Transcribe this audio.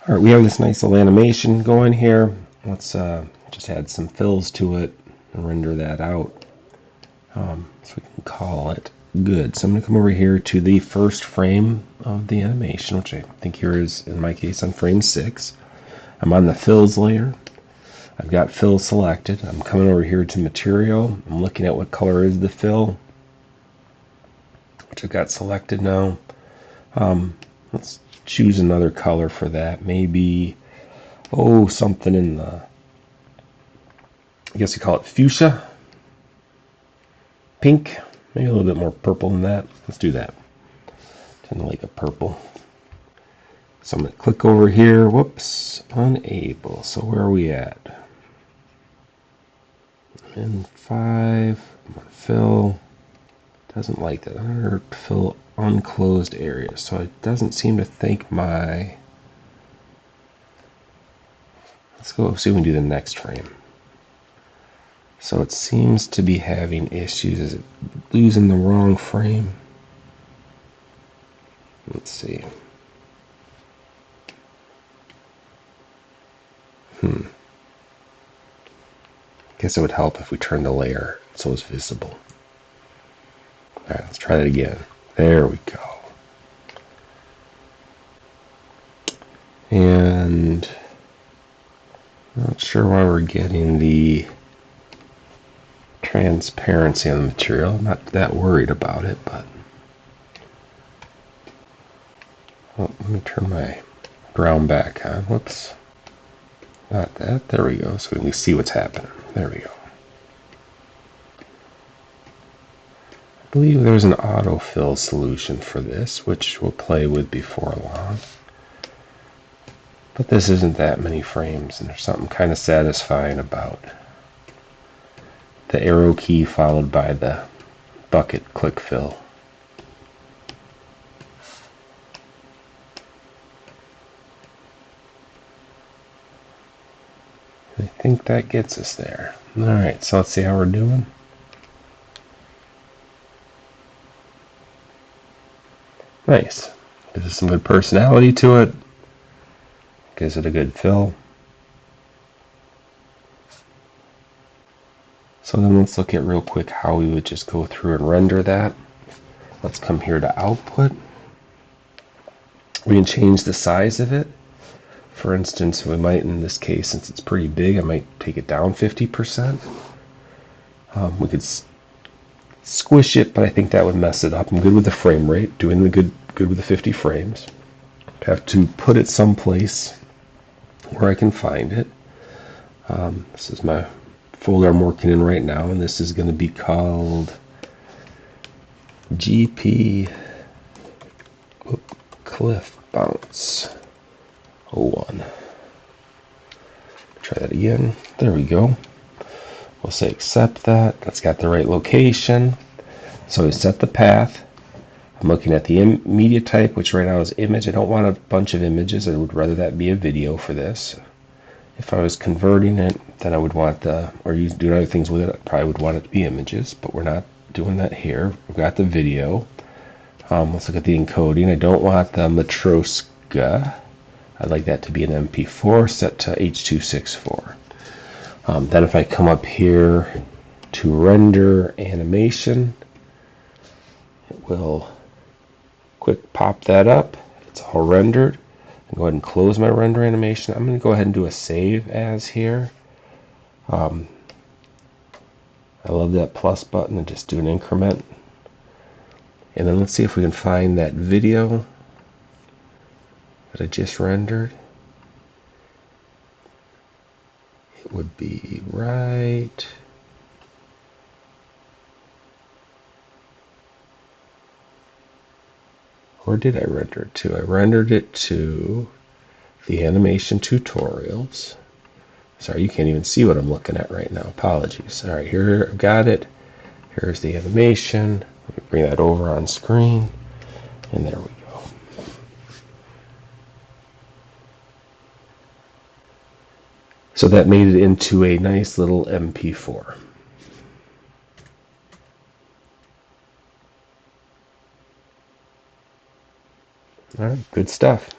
All right, we have this nice little animation going here. Let's just add some fills to it and render that out. So we can call it good. So I'm going to come over here to the first frame of the animation, which I think here is, in my case, on frame 6. I'm on the fills layer. I've got fill selected. I'm coming over here to material. I'm looking at what color is the fill, which I've got selected now. Let's choose another color for that. Maybe, something in the, I guess you call it fuchsia, pink, maybe a little bit more purple than that. Let's do that. Kind of like a purple. So I'm going to click over here. Whoops, unable. So where are we at? In 5, fill. Doesn't like that. Under fill unclosed area. So it doesn't seem to think my. Let's go see if we can do the next frame. So it seems to be having issues. Is it losing the wrong frame? Let's see. Guess it would help if we turn the layer so it's visible. Alright, let's try that again. There we go. And not sure why we're getting the transparency on the material. I'm not that worried about it, but let me turn my ground back on. Whoops. Not that. There we go. So we can see what's happening. There we go. I believe there's an autofill solution for this, which we'll play with before long. But this isn't that many frames, and there's something kind of satisfying about the arrow key followed by the bucket click fill. I think that gets us there. Alright, so let's see how we're doing. Nice. Gives it some good personality to it. Gives it a good fill. So then let's look at real quick how we would just go through and render that. Let's come here to output. We can change the size of it. For instance, we might, in this case, since it's pretty big, I might take it down 50%. We could squish it, but I think that would mess it up. I'm good with the frame rate, doing the good with the 50 frames. I have to put it someplace where I can find it. This is my folder I'm working in right now, and this is going to be called cliffbounce01. Try that again. There we go. We'll say accept that. That's got the right location. So we set the path. I'm looking at the media type, which right now is image. I don't want a bunch of images. I would rather that be a video for this. If I was converting it, then I would want doing other things with it, I probably would want it to be images, but we're not doing that here. We've got the video. Let's look at the encoding. I don't want the Matroska. I'd like that to be an MP4 set to H.264. Then if I come up here to render animation, it will quick pop that up. It's all rendered. I'll go ahead and close my render animation. I'm going to go ahead and do a save as here. I love that plus button and just do an increment. And then let's see if we can find that video that I just rendered. It would be right. Where did I render it to? I rendered it to the animation tutorials. Sorry, you can't even see what I'm looking at right now. Apologies. All right, here I've got it. Here's the animation. Let me bring that over on screen. And there we go. So that made it into a nice little MP4. All right, good stuff.